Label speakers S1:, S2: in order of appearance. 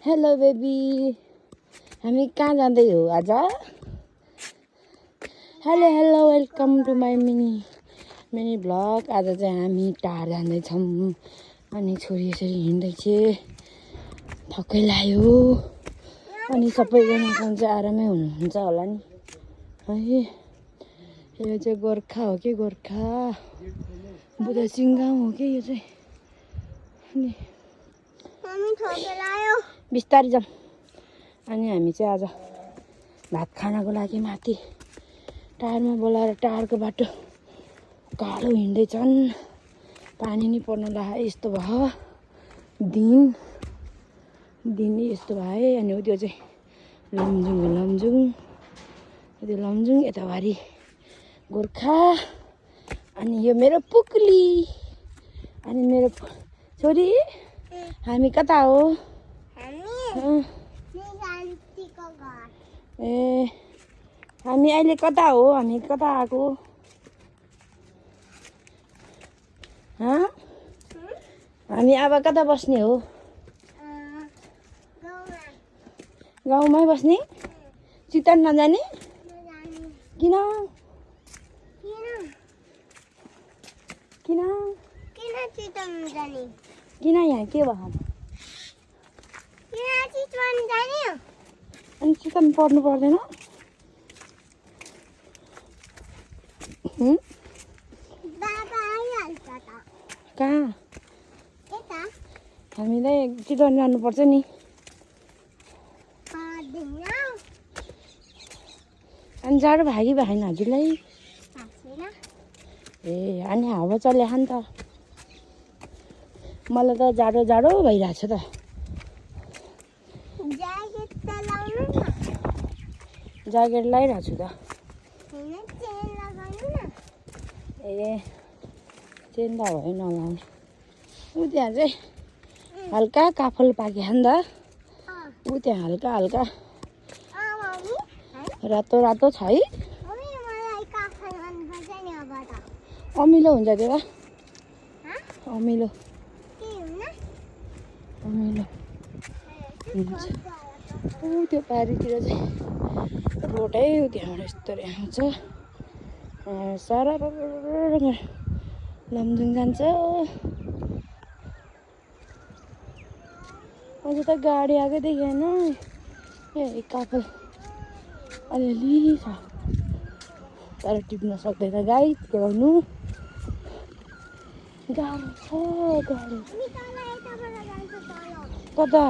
S1: Hello baby, हामी कहाँ जाँदै हो आज? Hello hello, welcome to my mini vlog. आज चाहिँ हामी टाढा जाँदैछौँ अनि छोरी यसरी हिँड्दैछ, थकै लाग्यो अनि सबैजना चाहिँ आरामै हुनुहुन्छ होला नि है। यो चाहिँ गोर्खा हो कि गोर्खा बुद्ध सिंहगाउँ हो कि यो चाहिँ। अनि बिस्तारै जाऊँ। अनि हामी चाहिँ आज भात खानको लागि माथि टारमा बोलाएर टारको बाटो कालो हिँड्दैछन्। पानी नि पर्न लाग्यो, यस्तो भयो दिन यस्तो भए। अनि त्यो चाहिँ लमजुङ त्यो लमजुङ यताभरि गोर्खा। अनि यो मेरो पुक्ली अनि मेरो छोरी। हामी कता हो? ए हामी अहिले कता हो? हामी कता आएको? हामी अब कता बस्ने हो? गाउँमै बस्ने? चितवन नजाने? किन
S2: चितवन जाने?
S1: किन यहाँ के भयो?
S2: चितवन जाने?
S1: अनि चितवन पढ्नु पर्दैन?
S2: बाबा आइहाल्छ त।
S1: कहाँ?
S2: यता
S1: हामीलाई चितवन जानुपर्छ नि। अनि जाडो भागी भएन हजुरलाई? ए अनि हावा चल्या नि त। मलाई त जाडो जाडो भइरहेछ त। ज्याकेट लगाइरहेको छु त। ए चेन त भयो नलाउने। ऊ त्यहाँ चाहिँ हल्का काफल पाक्यो नि त। ऊ त्यहाँ हल्का हल्का रातो रातो छ है। अमिलो हुन्छ त्यो त। अमिलो हुन्छ। ऊ त्यो पारीतिर चाहिँ रोडै त्यहाँबाट यस्तो आउँछ। सारा लमजुङ जान्छ। अझ त गाडी आएकै देखेन। ए काफल अलिअलि छ तर टिप्न सक्दैन गाई, के गर्नु। गाह्रो छ गाडी। कता?